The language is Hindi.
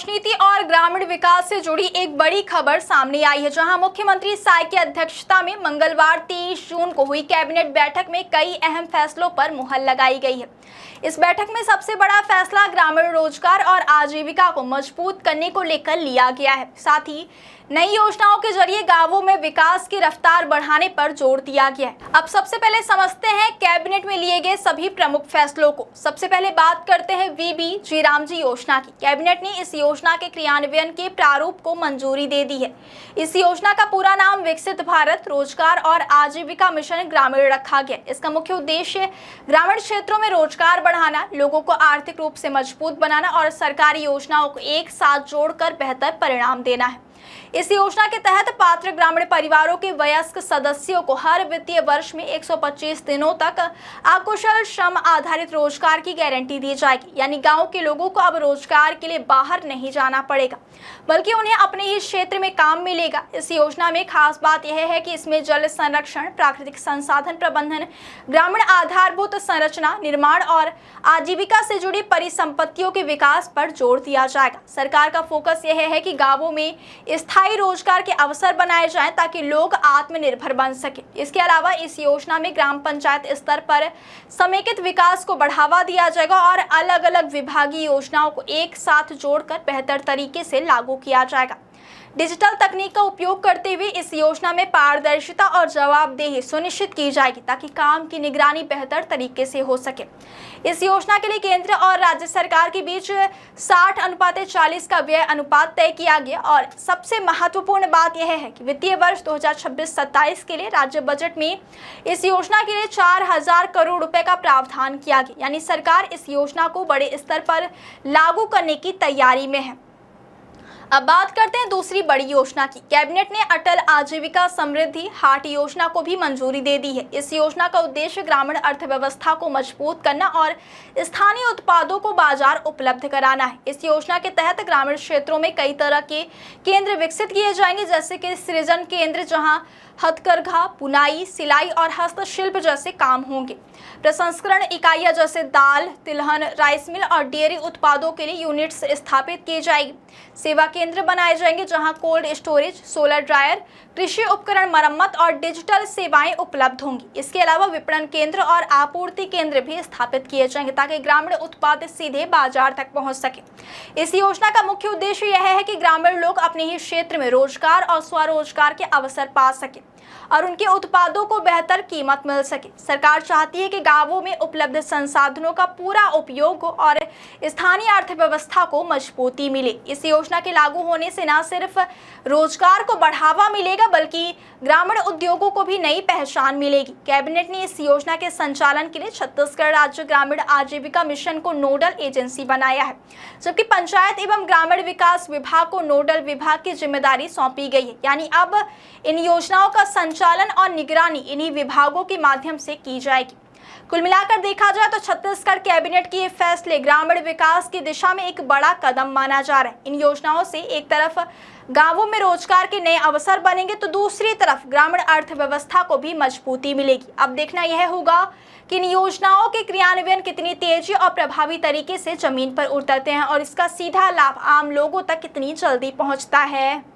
विकास नीति और ग्रामीण विकास से जुड़ी एक बड़ी खबर सामने आई है, जहां मुख्यमंत्री साय की अध्यक्षता में मंगलवार 23 जून को हुई कैबिनेट बैठक में कई अहम फैसलों पर मुहर लगाई गई है। इस बैठक में सबसे बड़ा फैसला ग्रामीण रोजगार और आजीविका को मजबूत करने को लेकर लिया गया है। साथ ही नई योजनाओं के जरिए गांवों में विकास की रफ्तार बढ़ाने पर जोर दिया गया है। अब सबसे पहले समझते हैं कैबिनेट में लिए गए सभी प्रमुख फैसलों को। सबसे पहले बात करते हैं वीबी जी रामजी योजना की। कैबिनेट ने इस योजना के क्रियान्वयन के प्रारूप को मंजूरी दे दी है। इस योजना का पूरा नाम विकसित भारत रोजगार और आजीविका मिशन ग्रामीण रखा गया। इसका मुख्य उद्देश्य ग्रामीण क्षेत्रों में रोजगार बढ़ाना, लोगों को आर्थिक रूप से मजबूत बनाना और सरकारी योजनाओं को एक साथ जोड़कर बेहतर परिणाम देना है। इस योजना के तहत पात्र ग्रामीण परिवारों के वयस्क सदस्यों को हर वित्तीय वर्ष में 125 दिनों तक अकुशल श्रम आधारित रोजगार की गारंटी दी जाएगी। यानी गांव के लोगों को अब रोजगार के लिए बाहर नहीं जाना पड़ेगा, बल्कि उन्हें अपने ही क्षेत्र में काम मिलेगा। इस योजना में खास बात यह है कि इसमें जल संरक्षण, प्राकृतिक संसाधन प्रबंधन, ग्रामीण आधारभूत संरचना निर्माण और आजीविका से जुड़ी परिसंपत्तियों के विकास पर जोर दिया जाएगा। सरकार का फोकस यह है कि गांवों में स्थायी रोजगार के अवसर बनाए जाएं ताकि लोग आत्मनिर्भर बन सके। इसके अलावा इस योजना में ग्राम पंचायत स्तर पर समेकित विकास को बढ़ावा दिया जाएगा और अलग अलग विभागीय योजनाओं को एक साथ जोड़कर बेहतर तरीके से लागू किया जाएगा। डिजिटल तकनीक का उपयोग करते हुए इस योजना में पारदर्शिता और जवाबदेही सुनिश्चित की जाएगी ताकि काम की निगरानी बेहतर तरीके से हो सके। इस योजना के लिए केंद्र और राज्य सरकार के बीच 60:40 का व्यय अनुपात तय किया गया और सबसे महत्वपूर्ण बात यह है कि वित्तीय वर्ष 2026-27 के लिए राज्य बजट में इस योजना के लिए 4000 करोड़ रुपए का प्रावधान किया गया। यानी सरकार इस योजना को बड़े स्तर पर लागू करने की तैयारी में है। अब बात करते हैं दूसरी बड़ी योजना की। कैबिनेट ने अटल आजीविका समृद्धि हाट योजना को भी मंजूरी दे दी है। इस योजना का उद्देश्य ग्रामीण अर्थव्यवस्था को मजबूत करना और स्थानीय उत्पादों को बाजार उपलब्ध कराना है। इस योजना के तहत ग्रामीण क्षेत्रों में कई तरह के केंद्र विकसित किए जाएंगे, जैसे कि सृजन केंद्र जहां हथकरघा, बुनाई, सिलाई और हस्तशिल्प जैसे काम होंगे। प्रसंस्करण इकाइयां जैसे दाल, तिलहन, राइस मिल और डेयरी उत्पादों के लिए यूनिट्स स्थापित की जाएगी। सेवा केंद्र बनाए जाएंगे जहां कोल्ड स्टोरेज, सोलर ड्रायर, कृषि उपकरण मरम्मत और डिजिटल सेवाएं उपलब्ध होंगी। इसके अलावा विपणन केंद्र और आपूर्ति केंद्र भी स्थापित किए जाएंगे ताकि ग्रामीण उत्पाद सीधे बाजार तक पहुंच सके। इस योजना का मुख्य उद्देश्य यह है कि ग्रामीण लोग अपने ही क्षेत्र में रोजगार और स्वरोजगार के अवसर पा सके और उनके उत्पादों को बेहतर कीमत मिल सके। सरकार चाहती है कि गांवों में उपलब्ध संसाधनों का पूरा उपयोग हो और स्थानीय अर्थव्यवस्था को मजबूती मिले। इस योजना के लागू होने से न सिर्फ रोजगार को बढ़ावा मिलेगा, बल्कि ग्रामीण उद्योगों को भी नई पहचान मिलेगी। कैबिनेट ने इस योजना के संचालन के लिए छत्तीसगढ़ राज्य ग्रामीण आजीविका मिशन को नोडल एजेंसी बनाया है, जबकि पंचायत एवं ग्रामीण विकास विभाग को नोडल विभाग की जिम्मेदारी सौंपी गई है। यानी अब इन योजनाओं का संचालन और निगरानी इन्हीं विभागों के माध्यम से की जाएगी। कुल मिलाकर देखा जाए तो छत्तीसगढ़ कैबिनेट के ये फैसले ग्रामीण विकास की दिशा में एक बड़ा कदम माना जा रहा है। इन योजनाओं से एक तरफ गांवों में रोजगार के नए अवसर बनेंगे तो दूसरी तरफ ग्रामीण अर्थव्यवस्था को भी मजबूती मिलेगी। अब देखना यह होगा कि इन योजनाओं के क्रियान्वयन कितनी तेजी और प्रभावी तरीके से जमीन पर उतरते हैं और इसका सीधा लाभ आम लोगों तक कितनी जल्दी पहुंचता है।